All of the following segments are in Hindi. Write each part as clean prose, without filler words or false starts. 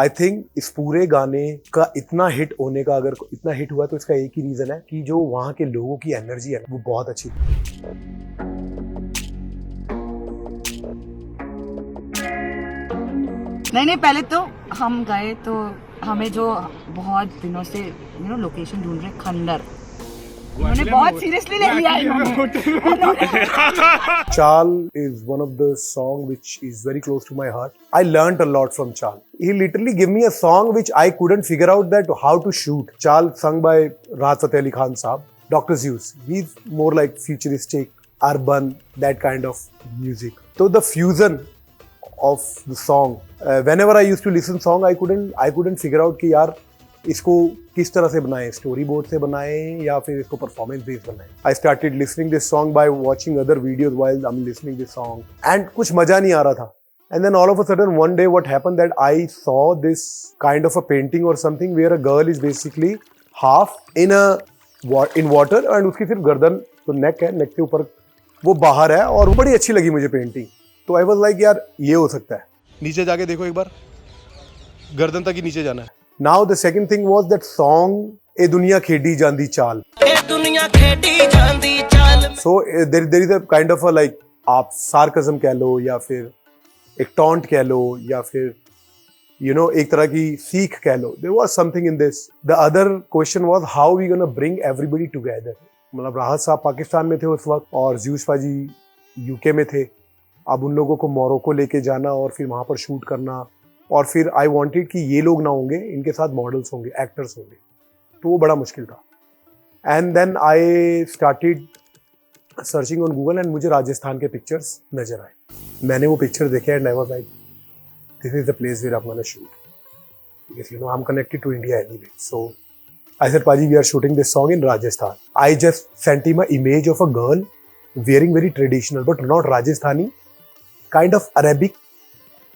आई थिंक इस पूरे गाने का इतना हिट होने का, अगर इतना हिट हुआ तो इसका एक ही रीजन है कि जो वहाँ के लोगों की एनर्जी है वो बहुत अच्छी थी। नहीं, पहले तो हम गए तो हमें जो बहुत दिनों से लोकेशन ढूंढ रहे खंडर, उन्होंने बहुत सीरियसली ले लिया इन्होंने। Chal is one of the song which is very close to my heart. I learnt a lot from Chal. He literally gave me a song which I couldn't figure out that how to shoot. Chal sung by Rahat Fateh Ali Khan Saab, Dr. Zeus. He's more like futuristic, urban, that kind of music. So the fusion of the song. Whenever I used to listen song, I couldn't figure out कि यार इसको किस तरह से बनाएं, स्टोरी बोर्ड से बनाएं या फिर इसको परफॉर्मेंस बेस्ड बनाएं। I started listening this song by watching other videos while I am listening this song and कुछ मजा नहीं आ रहा था। And then all of a sudden one day what happened that I saw this kind of a painting or something where a girl is basically half in water and उसकी सिर्फ गर्दन तो नेक है, नेक के ऊपर वो बाहर है और बड़ी अच्छी लगी मुझे पेंटिंग। तो आई वाज लाइक यार ये हो सकता है। नीचे जाके देखो एक बार, गर्दन तक ही नीचे जाना है। Now the second thing was that song ए दुनिया खेडी जांदी चाल। So there is a kind of a like आप sarcasm कह लो या फिर एक टॉन्ट कह लो या फिर एक तरह की सीख कह लो। There was something in this. The other question was how we gonna bring everybody together. मतलब राहत साहब पाकिस्तान में थे उस वक्त और ज़्यूस पाजी यूके में थे। अब उन लोगों को मोरक्को लेके जाना और फिर वहाँ पर शूट करना और फिर आई वांटेड कि ये लोग ना होंगे, इनके साथ मॉडल्स होंगे, एक्टर्स होंगे, तो वो बड़ा मुश्किल था। And then I started searching on Google and मुझे राजस्थान के पिक्चर्स नजर आए। मैंने वो पिक्चर देखे and I was like this is the place where I am gonna shoot because I am connected to India anyway. So I said paaji we are shooting this song in Rajasthan. I just sent him a image of a girl wearing very traditional but not Rajasthani, kind of Arabic,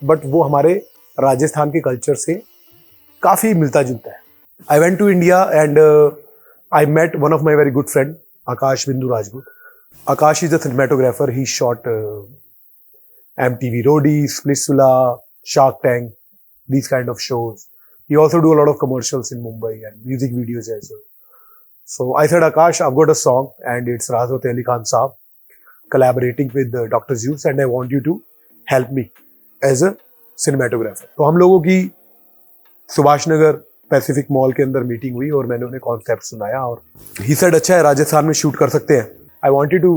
but वो हमारे राजस्थान के कल्चर से काफी मिलता जुलता है। I went to India and I met one of my very good friend Akash Bindu Rajput. Akash is a cinematographer. He shot MTV Roadies, Splitsvilla, Shark Tank, these kind of shows. He also do a lot of commercials in Mumbai and music videos as well. So I said, Akash, I've got a song and it's Rahat Fateh Ali Khan Saab collaborating with Dr. Zeus and I want you to help me as a cinematographer. तो हम लोगों की सुभाष नगर पैसिफिक मॉल के अंदर मीटिंग हुई और मैंने उन्हें कॉन्सेप्ट सुनाया और ही सेड अच्छा है राजस्थान में शूट कर सकते हैं। I wanted to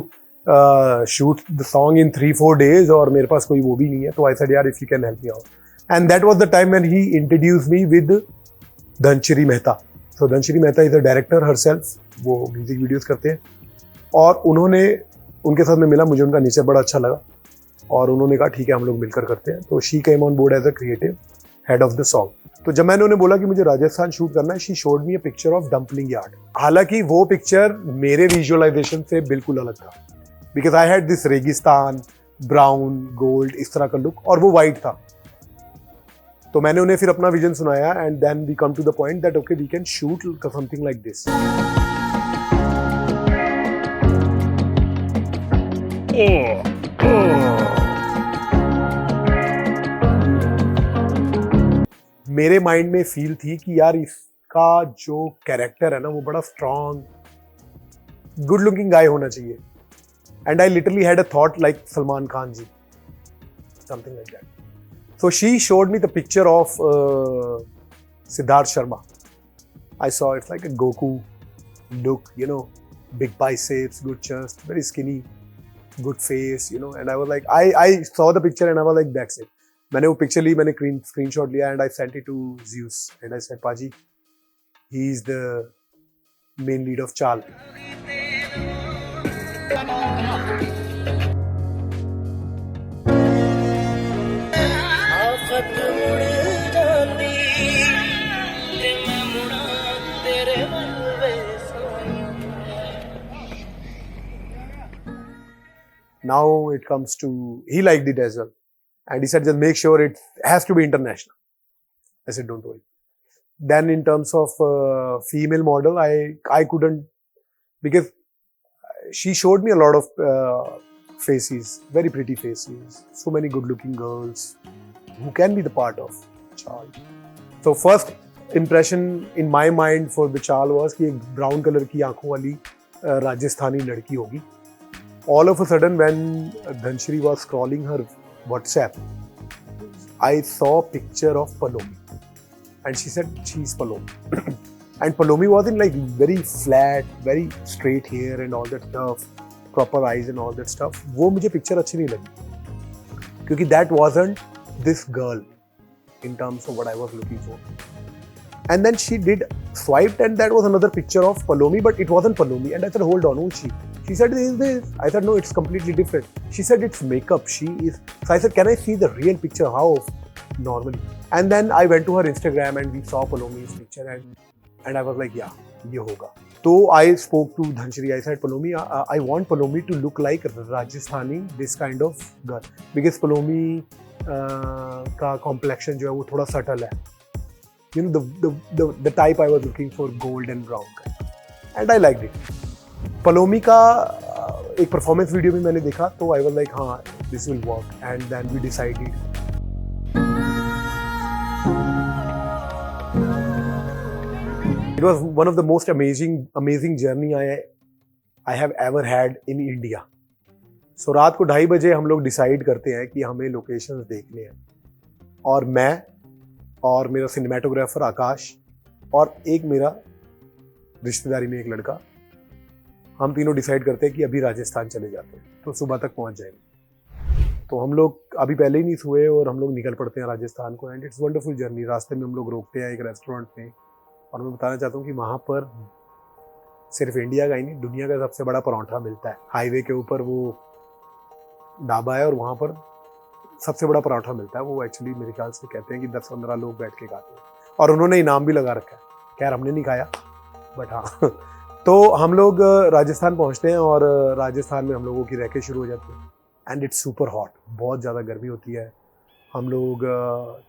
shoot the song in 3-4 days और मेरे पास कोई वो भी नहीं है। तो आई सेड यार if you can help me out and that was the time when he introduced me with Dhanashree Mehta. So Dhanashree Mehta is a director herself, वो म्यूजिक वीडियोज करते हैं और उनके साथ में मिला, मुझे उनका नेचर बड़ा अच्छा लगा और उन्होंने कहा ठीक है हम लोग मिलकर करते हैं। तो she came on board as a creative head of the song. तो जब मैंने उन्हें बोला कि मुझे राजस्थान शूट करना है, she showed me a picture of dumpling yard. हालांकि वो पिक्चर मेरे विजुअलाइजेशन से बिल्कुल अलग था बिकॉज आई हैड दिस रेगिस्तान, ब्राउन, गोल्ड, इस तरह का लुक और वो वाइट था। तो मैंने उन्हें फिर अपना विजन सुनाया and then we come to the point that okay we can shoot something like this. मेरे माइंड में फील थी कि यार इसका जो कैरेक्टर है ना वो बड़ा स्ट्रॉन्ग, गुड लुकिंग गाय होना चाहिए। And I literally had a thought like Salman Khan ji, something like that. So she showed me the picture of Siddharth Sharma. I saw it's like a Goku look, big biceps, good chest, very skinny, good face, and I was like, I saw the picture and I was like, that's it. मैंने वो पिक्चर ली, मैंने स्क्रीनशॉट लिया and I sent it to Zeus and I said, Paji, he is the main lead of Chal. Now it comes to, he liked it as well. And he said, just make sure it has to be international. I said, don't worry. Then in terms of female model, I couldn't, because she showed me a lot of faces, very pretty faces, so many good looking girls who can be the part of Chal. So first impression in my mind for Bichal was कि एक brown color की आंखों वाली राजस्थानी लड़की होगी. All of a sudden when Dhanshri was scrolling her WhatsApp, I saw a picture of Palomi and she said she's Palomi. And Palomi was in like very flat, very straight hair and all that stuff, proper eyes and all that stuff. वो मुझे picture अच्छी नहीं लगी क्योंकि that wasn't this girl in terms of what I was looking for. And then she did swiped and that was another picture of Palomi, but it wasn't Palomi. And I said, hold on, who's she? She said, is this? I said, no, it's completely different. She said, it's makeup. She is. So I said, can I see the real picture? How normally? And then I went to her Instagram and we saw Palomi's picture and I was like, yeah, ye hoga. So I spoke to Dhanshri. I said, Palomi, I want Palomi to look like Rajasthani, this kind of girl. Because Palomi का complexion जो है वो थोड़ा subtle है. You know, the type I was looking for, gold and brown kind. And I liked it. Palomi का एक performance video भी मैंने देखा तो I was like, हाँ, this will work. And then we decided. It was one of the most amazing journey I have ever had in India. So रात को 2:30 बजे हम लोग डिसाइड करते हैं कि हमें लोकेशंस देखने हैं और मैं और मेरा सिनेमेटोग्राफर आकाश और एक मेरा रिश्तेदारी में एक लड़का, हम तीनों डिसाइड करते हैं कि अभी राजस्थान चले जाते हैं तो सुबह तक पहुंच जाएंगे. तो हम लोग अभी पहले ही नहीं सोए और हम लोग निकल पड़ते हैं राजस्थान को. And it's wonderful journey. रास्ते में हम लोग रोकते हैं एक रेस्टोरेंट में और मैं बताना चाहता हूँ कि वहाँ पर सिर्फ इंडिया का ही नहीं, दुनिया का सबसे बड़ा पराठा मिलता है. हाईवे के ऊपर वो ढाबा है और वहाँ पर सबसे बड़ा पराठा मिलता है. वो एक्चुअली मेरे ख्याल से कहते हैं कि 10-15 लोग बैठ के खाते हैं और उन्होंने इनाम भी लगा रखा है. खैर हमने नहीं खाया बट हाँ. तो हम लोग राजस्थान पहुँचते हैं और राजस्थान में हम लोगों की रैकेट शुरू हो जाती है. एंड इट्स सुपर हॉट, बहुत ज़्यादा गर्मी होती है. हम लोग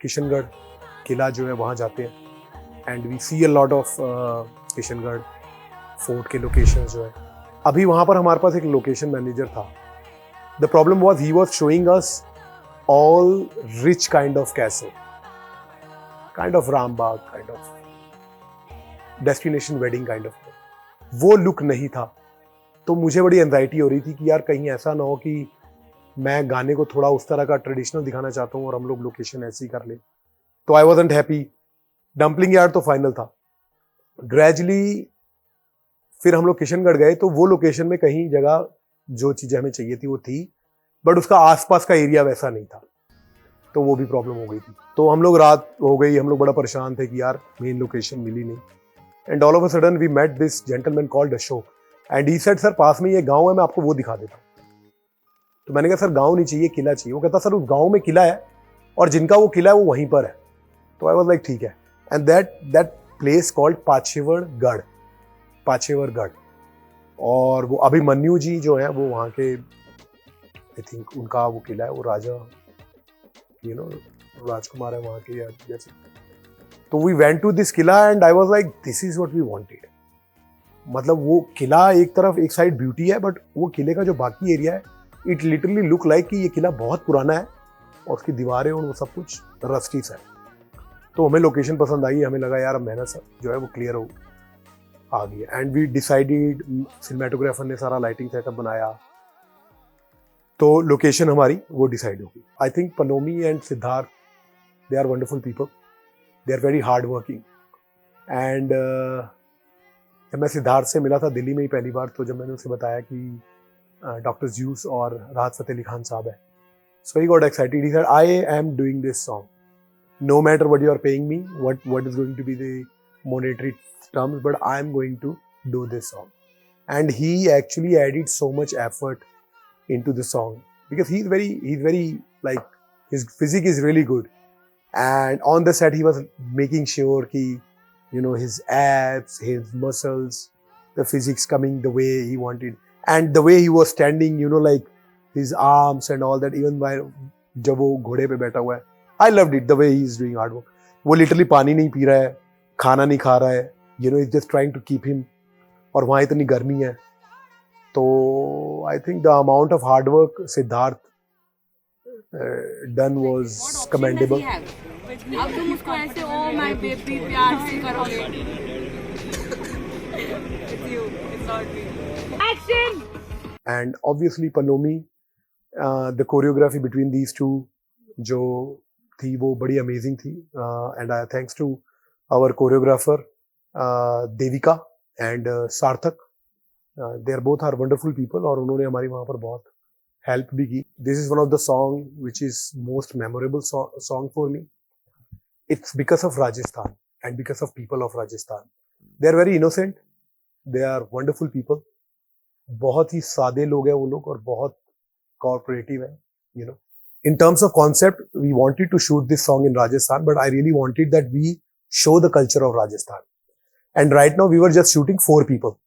किशनगढ़ किला जो है वहाँ जाते हैं and we see a lot of Kishangarh fort के लोकेशन जो है. अभी वहाँ पर हमारे पास एक लोकेशन मैनेजर था. The problem was he was showing us all rich kind of castle, kind of Rambagh, kind of destination wedding kind of. वो लुक नहीं था तो मुझे बड़ी एंजाइटी हो रही थी कि यार कहीं ऐसा ना हो कि मैं गाने को थोड़ा उस तरह का ट्रेडिशनल दिखाना चाहता हूँ और हम लोग लोकेशन ऐसी कर ले. तो आई वॉजंट हैप्पी. डम्पलिंग यार्ड तो फाइनल था. ग्रेजुअली फिर हम लोग किशनगढ़ गए तो वो लोकेशन में कहीं जगह जो चीज़ें हमें चाहिए थी वो थी बट उसका आसपास का एरिया वैसा नहीं था तो वो भी प्रॉब्लम हो गई थी. तो हम लोग रात हो गई, हम लोग बड़ा परेशान थे कि यार मेन लोकेशन मिली नहीं. And all of a sudden we met this gentleman called Ashok and he said sir पास में ये गांव है, मैं आपको वो दिखा देता हूँ. तो मैंने कहा सर गांव नहीं चाहिए, किला चाहिए. वो कहता सर उस गांव में किला है और जिनका वो किला है वो वहीं पर है. तो आई वाज लाइक ठीक है. And that place called Pachhewargarh. और वो अभिमन्यु जी जो है वो वहाँ के आई थिंक उनका वो किला है, वो राजा राजकुमार है वहाँ के या जैसे. तो we went to this qila and I was like this is what we wanted. मतलब वो किला एक तरफ एक साइड ब्यूटी है बट वो किले का जो बाकी एरिया है इट लिटरली लुक लाइक कि ये किला बहुत पुराना है और उसकी दीवारें और वो सब कुछ रस्टी सा है. तो हमें लोकेशन पसंद आई. हमें लगा यार मेहनत जो है वो क्लियर हो आ गई. एंड वी डिसाइडेड, सिनेमेटोग्राफर ने सारा लाइटिंग सेटअप बनाया तो लोकेशन हमारी वो डिसाइड होगी. I think Palomi and Siddharth they are wonderful people, they are very hard working. And जब मैं सिद्धार्थ से मिला था दिल्ली में ही पहली बार तो जब मैंने उसे बताया कि डॉक्टर ज्यूस और राहत फ़तेह अली खान साहब है, so he got excited. He said I am doing this song no matter what you are paying me, what is going to be the monetary terms, but I am going to do this song. And he actually added so much effort into the song because he's very like his physique is really good. And on the set he was making sure ki his abs, his muscles, the physiques coming the way he wanted, and the way he was standing, like his arms and all that, even while जब वो घोड़े पे बैठा हुआ है. I loved it the way he is doing hard work. वो literally पानी नहीं पी रहा है, खाना नहीं खा रहा है, he's just trying to keep him. और वहाँ इतनी गर्मी है तो I think the amount of hard work Siddharth done was commendable. अब तुम उसको ऐसे ओ माय बेबी प्यार से करोगे. It's you. It's not me. Action. And obviously Palomi, the choreography between these two जो थी वो बड़ी अमेजिंग थी. And thanks to our choreographer Devika and सार्थक. They are both are wonderful people और उन्होंने हमारी वहाँ पर बहुत हेल्प भी की. This is one of the song which is most memorable song for me. It's because of Rajasthan and because of people of Rajasthan. They are very innocent. They are wonderful people. बहुत ही सादे लोग हैं वो लोग और बहुत cooperative हैं, you know. In terms of concept, we wanted to shoot this song in Rajasthan, but I really wanted that we show the culture of Rajasthan. And right now we were just shooting 4 people.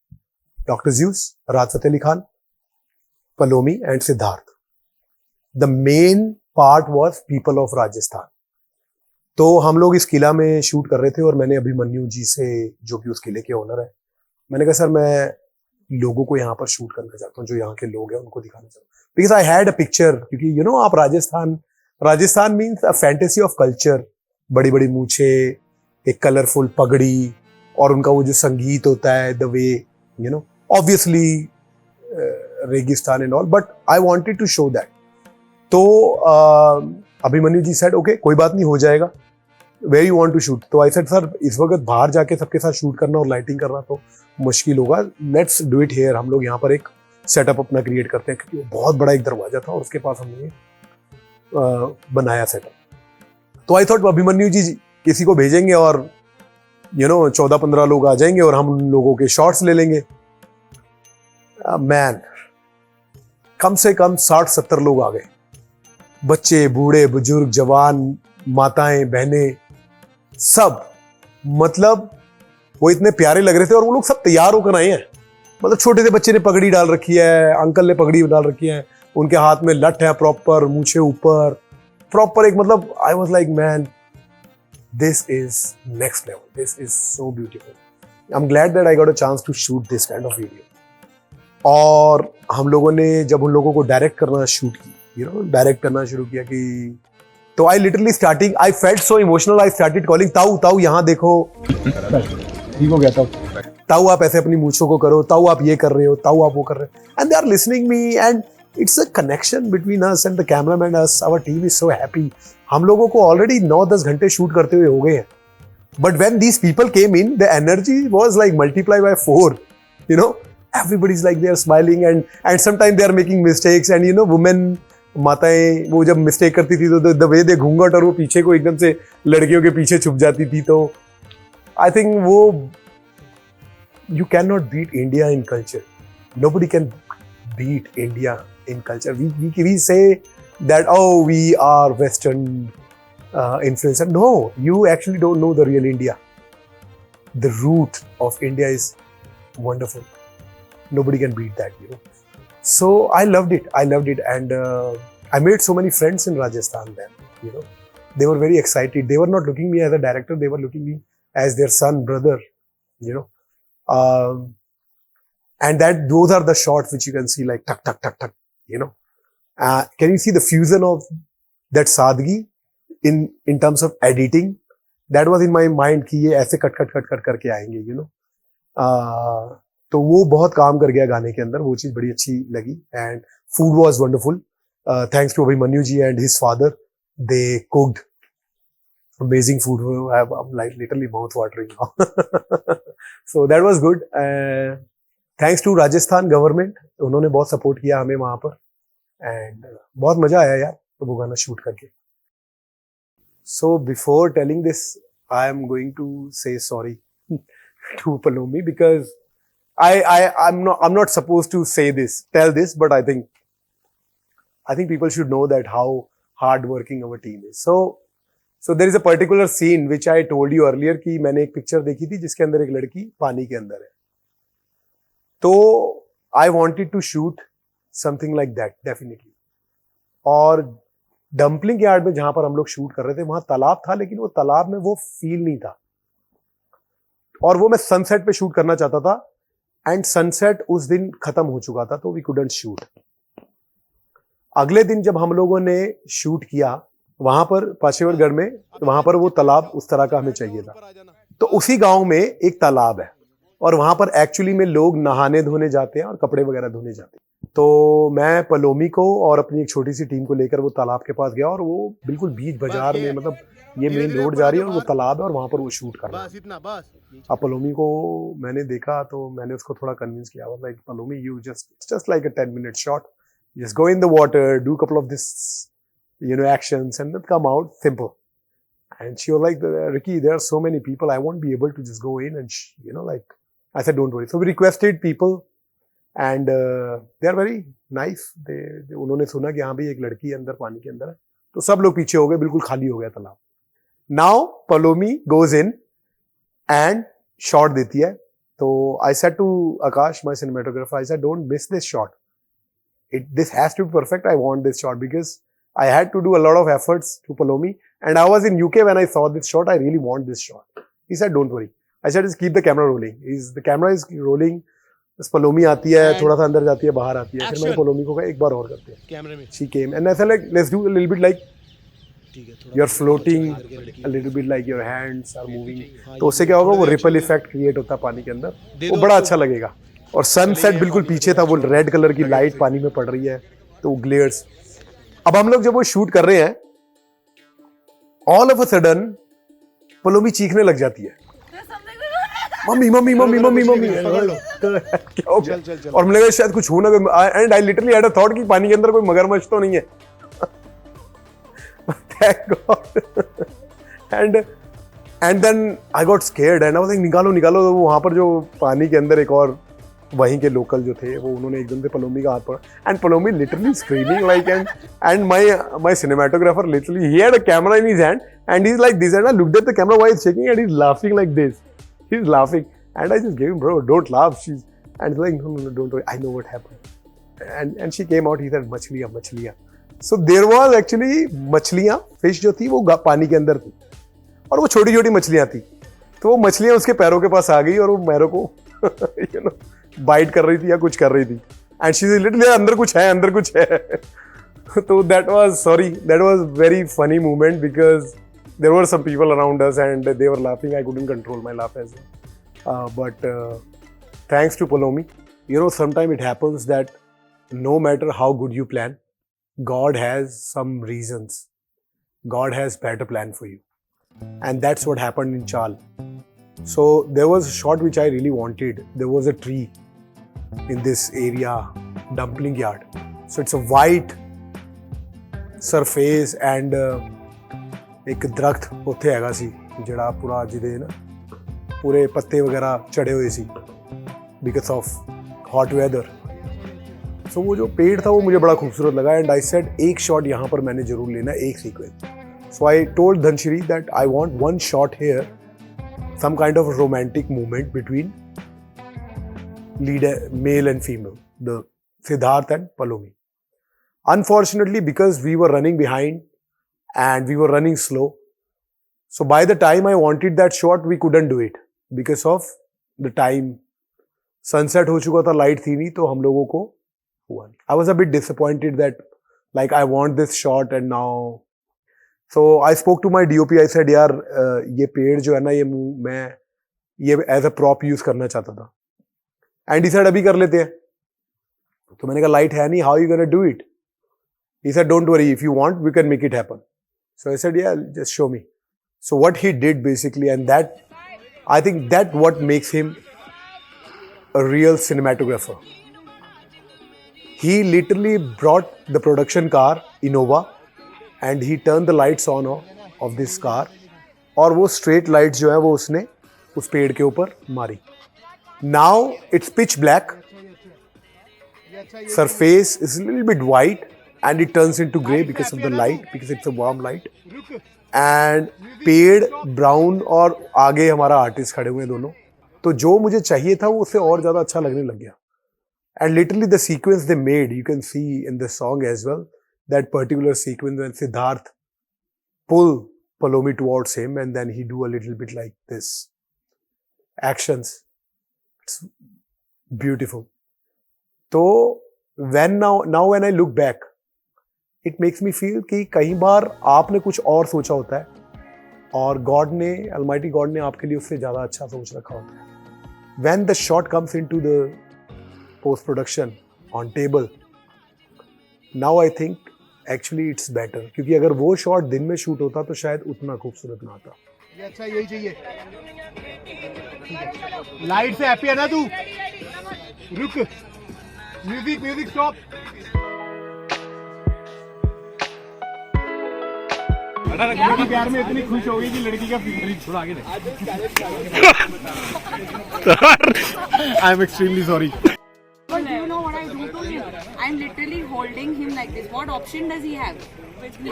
Dr. Zeus, Raj Fateh Ali Khan, Palomi and Siddharth. The main part was people of Rajasthan. तो हम लोग इस किला में शूट कर रहे थे और मैंने अभिमन्यु जी से, जो कि उस किले के ओनर है, मैंने कहा सर मैं लोगों को यहाँ पर शूट करना चाहता हूँ, जो यहाँ के लोग हैं उनको दिखाना चाहता हूँ. Because I had a picture, क्योंकि यू नो आप Rajasthan means a fantasy of culture. बड़ी बड़ी मूछे, एक कलरफुल पगड़ी और उनका वो जो संगीत होता है, the way you know, obviously रेगिस्तान and all, but I wanted to show that. तो अभिमन्यु जी सेड ओके कोई बात नहीं, हो जाएगा. Where you want to shoot? तो आई सेड सर इस वक्त बाहर जाके सबके साथ शूट करना और लाइटिंग करना तो मुश्किल होगा, लेट्स डू इट हियर. हम लोग यहाँ पर एक सेटअप अपना क्रिएट करते हैं, क्योंकि वो बहुत बड़ा एक दरवाजा था और उसके पास हमने बनाया सेटअप. तो आई थॉट अभिमन्यु जी किसी को भेजेंगे और यू नो 14-15 लोग आ जाएंगे और हम उन लोगों के शॉट्स ले लेंगे. मैन कम से कम 60-70 लोग आ गए, बच्चे, बूढ़े, बुजुर्ग, जवान, माताएं, बहनें, सब. मतलब वो इतने प्यारे लग रहे थे और वो लोग सब तैयार होकर आए हैं. मतलब छोटे से बच्चे ने पगड़ी डाल रखी है, अंकल ने पगड़ी डाल रखी है, उनके हाथ में लठ है प्रॉपर, मूछे ऊपर प्रॉपर एक, मतलब I was like man this is next level, this is so beautiful. I am glad that I got a chance to shoot this kind of video. और हम लोगों ने जब उन लोगों को डायरेक्ट करना शूट की, यू नो डायरेक्ट करना शुरू किया कि, तो I literally starting I felt so emotional, I started calling ताऊ ताऊ यहाँ देखो. ठीक हो गया ताऊ आप ऐसे अपनी मूछों को करो, ताऊ आप ये कर रहे हो, ताऊ आप वो कर रहे हो. And they are listening me and it's a connection between us and the cameraman. Us, our team is so happy. हम लोगों को ऑलरेडी 9-10 घंटे शूट करते हुए हो गए हैं, but when these people came in the energy was like multiply by 4. You know everybody is like they are smiling and sometimes they are making mistakes and you know women, माताएं वो जब मिस्टेक करती थी तो द वे दे घूंघट और वो पीछे को एकदम से लड़कियों के पीछे छुप जाती थी. तो आई थिंक वो you can not beat India in culture. Nobody can beat India in culture. We say that oh we are western influencer. No, you actually don't know the real India. The root of India is wonderful. Nobody can beat that, you know. So I loved it, and I made so many friends in Rajasthan then, you know. They were very excited. They were not looking me as a director, they were looking me as their son, brother, you know. And those are the shots which you can see like tuck, tuck, tuck, tuck, you know. Can you see the fusion of that sadgi in terms of editing? That was in my mind कि ये ऐसे कट करके आएंगे, you know. तो वो बहुत काम कर गया गाने के अंदर, वो चीज बड़ी अच्छी लगी. And food was wonderful, thanks to Abhimanyu ji and his father. They cooked amazing food. I am like literally mouth watering now. So that was good. Thanks to Rajasthan government, उन्होंने बहुत सपोर्ट किया हमें वहां पर एंड बहुत मजा आया यार वो गाना शूट करके. So before telling this I am going to say sorry to Palomi because I'm not supposed to tell this, but I think people should know that how hard working our team is. So there is a particular scene which I told you earlier कि मैंने एक पिक्चर देखी थी जिसके अंदर एक लड़की पानी के अंदर है. तो I wanted to shoot something like that definitely. और डम्पलिंग यार्ड में जहां पर हम लोग शूट कर रहे थे वहां तालाब था, लेकिन वो तालाब में वो फील नहीं था और वो मैं सनसेट पे शूट करना चाहता था. एंड सनसेट उस दिन खत्म हो चुका था, तो वी कुडंट शूट. अगले दिन जब हम लोगों ने शूट किया वहां पर पाशेवरगढ़ में, वहां पर वो तालाब उस तरह का हमें चाहिए था। तो उसी गांव में एक तालाब है और वहां पर एक्चुअली में लोग नहाने धोने जाते हैं और कपड़े वगैरह धोने जाते हैं। तो मैं पलोमी को और अपनी एक छोटी सी टीम को लेकर वो तालाब के पास गया और वो बिल्कुल बीच बाजार में, मतलब ये मेन रोड जा रही है और वो तालाब है और वहां पर वो शूट कर रहा है। अब पलोमी को मैंने देखा तो मैंने उसको थोड़ा कन्विंस किया, like Palomi you just like a 10-minute shot, just go in the water, do a couple of this, actions and then come out simple. And she was like, Ricky, there are so many people, I won't be able to just go in and, like, I said, don't worry. So we requested people and they are very nice. उन्होंने सुना कि हाँ भाई एक लड़की है अंदर पानी के अंदर है, तो सब लोग पीछे हो गए, बिल्कुल खाली हो गया तालाब. Now Palomi goes in and shot देती है. तो I said to Akash, my cinematographer, I said, don't miss this shot. This has to be perfect. I want this shot because I had to do a lot of efforts to Palomi. And I was in UK when I saw this shot. I really want this shot. He said, don't worry. I said, just keep the camera rolling. The camera is rolling. बस Palomi आती है, थोड़ा सा अंदर जाती है, बाहर आती है. फिर मैंने Palomi को कहा एक बार और करते हैं. कैमरे में. She came and I said like, let's do a little bit like you're floating, a little bit like your hands are moving. तो उससे क्या होगा, वो रिपल इफेक्ट क्रिएट होता है पानी के अंदर. वो बड़ा अच्छा लगेगा. और सनसेट बिल्कुल पीछे था, वो रेड कलर की लाइट पानी में पड़ रही है, तो ग्लेयर्स. अब हम लोग जब वो शूट कर रहे हैं, ऑल ऑफ अ सडन पलोमी चीखने लग जाती है, mummy mummy mummy mummy mummy. क्या हो गया? और मैंने कहा शायद कुछ हो ना, and I literally had a thought कि पानी के अंदर कोई मगरमच्छ तो नहीं है. Thank God. And then I got scared and I was like निकालो निकालो. तो वहां पर जो पानी के अंदर एक और वहीं के लोकल जो थे, वो उन्होंने एकदम से पलोमी का हाथ पकड़ा and Palomi literally screaming like, and my cinematographer literally he had a camera in his hand and he is like this, and I looked at the camera while shaking and he is laughing like this. He is laughing and I just give him, bro don't laugh. She and like no no don't worry, I know what happened. And she came out, he said मछलियां मछलियां. सो देयर वाज एक्चुअली मछलियां, फिश जो थी वो पानी के अंदर थी और वो छोटी छोटी मछलियां थी. तो वो मछलियां उसके पैरों के पास आ गई और वो पैरों को बाइट कर रही थी या कुछ कर रही थी. एंड शी इज लिटरली अंदर कुछ है, अंदर कुछ है. तो that was very funny moment because there were some people around us and they were laughing. I couldn't control my laugh as well. But thanks to Palomi. Sometimes it happens that no matter how good you plan, God has some reasons. God has better plan for you. And that's what happened in Chal. So there was a shot which I really wanted. There was a tree in this area, dumpling yard. So it's a white surface and एक दरख्त ਉੱਥੇ ਹੈਗਾ ਸੀ ਜਿਹੜਾ ਪੂਰਾ ਜਿਹਦੇ ਨਾ ਪੂਰੇ ਪੱਤੇ ਵਗੈरह ਚੜੇ ਹੋਏ ਸੀ because of hot weather. So वो जो पेड़ था वो मुझे बड़ा खूबसूरत लगा and I said एक शॉट यहाँ पर मैंने जरूर लेना, एक sequence. So I told Dhanshri that I want one shot here, some kind of a romantic moment between leader, male and female, the Siddharth and Palomi. Unfortunately, because we were running behind and we were running slow, so by the time I wanted that shot, we couldn't do it because of the time. Sunset हो चुका था, light थी नहीं, तो हम लोगों को हुआ नहीं. I was a bit disappointed that like I want this shot and now. So I spoke to my DOP. I said यार ये पेड़ जो है ना, ये मैं ये एज अ प्रॉप यूज करना चाहता था. एंड ही सेड अभी कर लेते हैं. तो मैंने कहा लाइट है नहीं, how you gonna do it? He said don't worry, if you want we can make it happen. So I said yeah just show me. So what he did basically, and that I think that what makes him a real cinematographer. He literally brought the production car Innova and he turned the lights on of this car और वो straight lights जो है वो उसने उस पेड़ के ऊपर मारी. Now it's pitch black, surface is a little bit white and it turns into grey because of the light, because it's a warm light. And पेड़ brown और आगे हमारा आर्टिस्ट खड़े हुए दोनों. तो जो मुझे चाहिए था वो उससे और ज्यादा अच्छा लगने लग गया. And literally the sequence they made, you can see in the song as well, that particular sequence when Siddharth pull Palomi towards him and then he do a little bit like this actions. It's beautiful. So when now when I look back, it makes me feel कि कई बार आपने कुछ और सोचा होता है और गॉड ने, अलमाइटी गॉड ने आपके लिए उससे ज़्यादा अच्छा सोच रखा होता है. When the shot comes into the post production on table, now I think actually it's better, क्योंकि अगर वो शॉट दिन में शूट होता तो शायद उतना खूबसूरत ना आता. ये अच्छा, यही चाहिए. लाइट से हैप्पी है ना तू? रुक, म्यूजिक स्टॉप. लड़की प्यार में इतनी खुश हो गई कि लड़की का फिंगर थोड़ा आगे दे. I am extremely sorry. But do you know what I do to him? I'm literally holding him like this. What option does he have?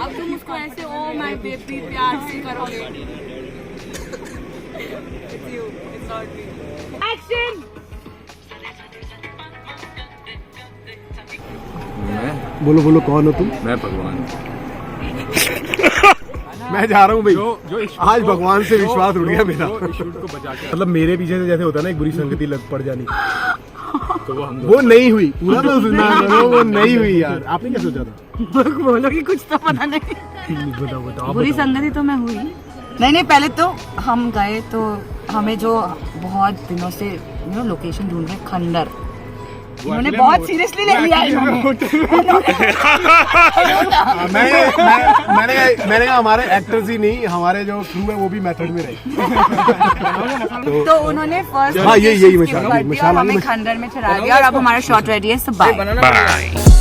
अब तुम उसको ऐसे oh my baby प्यार से करोगे. It's you. It's not me. Action! बोलो कौन हो तुम? मैं भगवान. मैं जा रहा हूँ भाई. जो आज भगवान से विश्वास उड़ गया मेरा. शूट को बचा के मतलब मेरे पीछे से जैसे होता है ना एक बुरी संगति लग पड़ जानी, तो वो हम वो नहीं हुई. पूरा तो सुनना करो, वो नहीं हुई यार. आपने क्या सोचा था? बोलो कि कुछ तो पता नहीं. बताओ. बुरी संगति तो मैं हुई नहीं. पहले तो हम गए तो हमें जो बहुत दिनों से लोकेशन ढूंढ रहे खंडर, उन्होंने बहुत सीरियसली ले लिया मैंने कहा हमारे एक्टर्स ही नहीं, हमारे जो क्रू है वो भी मेथड में रहे. तो उन्होंने फर्स्ट हाँ, यही मशाल हमें खंडर में चढ़ा दिया और अब हमारा शॉट रेडी है. सब बाय.